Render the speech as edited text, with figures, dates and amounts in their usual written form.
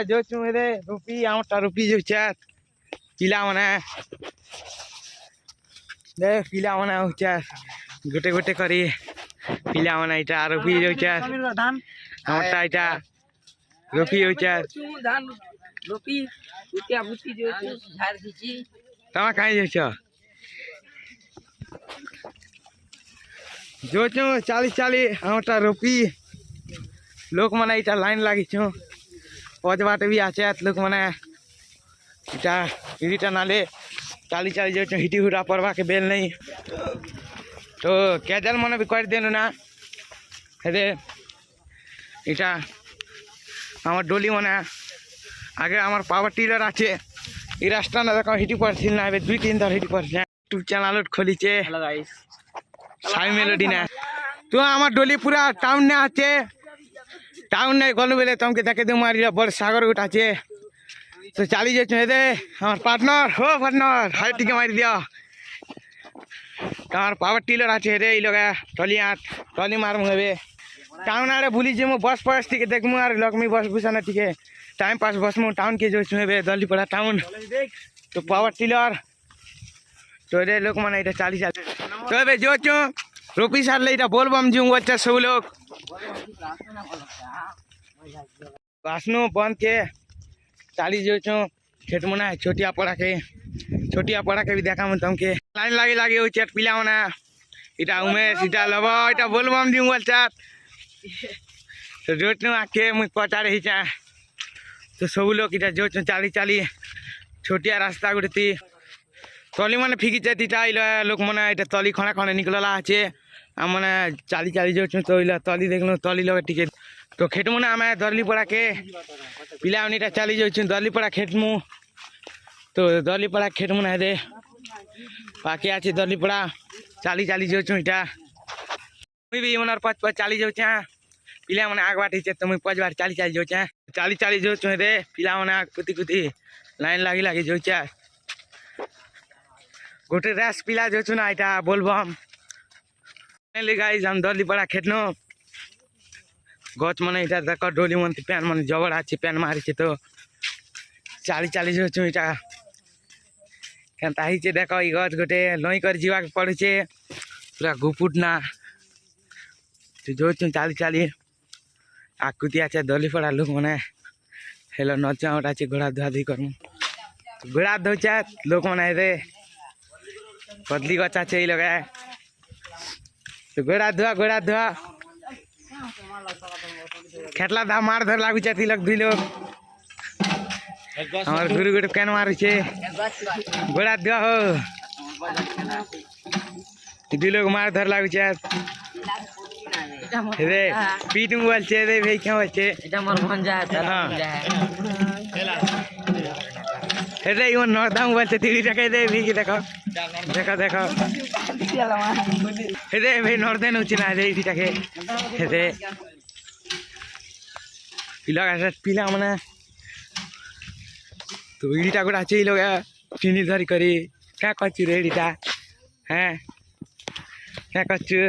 जो चुमेरे रुपी आमटा रुपी जो चार पिला मना दे पिला मना चार गोटे गोटे करी पिला मना इटा रुपी जो चार आमटा इटा रुपी जो चार धान रोपी उतिया बुती जो झाड़ खींची तमा कहीं जो छ जो छु 40 आमटा रुपी लोक मना इटा लाइन लगी छु पज बाटे भी आचे लोक मना इटा इटा नाले 40 जो छु हिटी हुरा परवा के बेल नहीं तो कैजल मने भी कर देनु ना हेदे इटा আমার ডলি মনে আগে আমার পাওয়ার টিলার আছে এই রাস্তা না দেখো হিটি পড়ছিল না এবে 2-3 ধর হিটি পড়ছে ইউটিউব চ্যানেল খুলিছে হ্যালো গাইস সাই মেলোডি না তো আমার ডলি পুরা টাউন না আছে টাউন নাই গলু বেলে তোমাকে দেখে দে মারি বড় সাগর গোট আছে তো চালি যাচ্ছে দে আমার পার্টনার হো পার্টনার হাই টিকে মারি দিও তোমার পাওয়ার টিলার আছে রে এই লগা টলি মারমু হবে टाउन आड़े भूली जे बस पस टी देखमु आर लक्ष्मी बस बुसाना टी टाइम पास बसमु टाउन के जो छुबे दलीपड़ा टाउन तो पावर टिलर तो रे लोक माने इटा 40 तो बे जो छु रुपी सार ले इटा बोलबम जू अच्छा सब लोग बासनु बंद के 40 जो छु खेत मुना छोटिया पड़ा के भी देखा मन तुमके लाइन लागी हो चट पिला होना इटा उमेश इटा लबो इटा बोलबम जू अच्छा तो जोट आके मुझे पचा रही चा तो सब लोग इटा जो 40 छोटिया रास्ता गुड़ती तली मैंने फिकी चाहती लोक मैंने इटा तली खड़ा खड़े निकलला आचे मैंने 40 जो तो तली देखल तली लगे टिके तो खेटमु ना आम दरली पड़ा के पिला इटा 40 जो दरली पड़ा खेटमु तो दरली पड़ा खेटमु ना दे बाकी आचे दरली पड़ा 40 जो इटा भी मन 40 जो पिला मैंने आग बाटी तो मुझे 5 बार 40 जो 40 जो रे पिला मैंने आग कुती लाइन लगी जो गोटे रास पिला जो ना इटा बोलबम गाइस हम दली पड़ा खेटनो गच मैंने इटा देख डोली मन पैन मन जबड़ आछे पैन मारी तो 40 जो इटा केनता हिचे देख ई गच गोटे लई कर जीवा के पड़ुचे पूरा गुपुट ना तो जो 40 आकुती आचे दली पड़ा लोक मैंने हेलो नचा उठा घोड़ा धुआ धुई करमु घोड़ा धोचा लोक मैंने रे कदली गचा छे लगा तो घोड़ा धुआ खेटला धा मार धर लागू चाती लग दुई लोग हमार गुरु गुरु कैन मारू छे घोड़ा धुआ हो दुई लोग मार धर लागू चात रे पीटूं बोल छे रे भाई क्या बोल छे এটা মোর ভঞ্জা है रे इवन नरदाम बोल छे 3 টাকা दे भी देखो रे भाई नरदेन उची ना रे 3 টাকা रे पिला माने तो इटा गोटा छे लोग चिनी धरी करी क्या कछु रे इटा हैं क्या कछु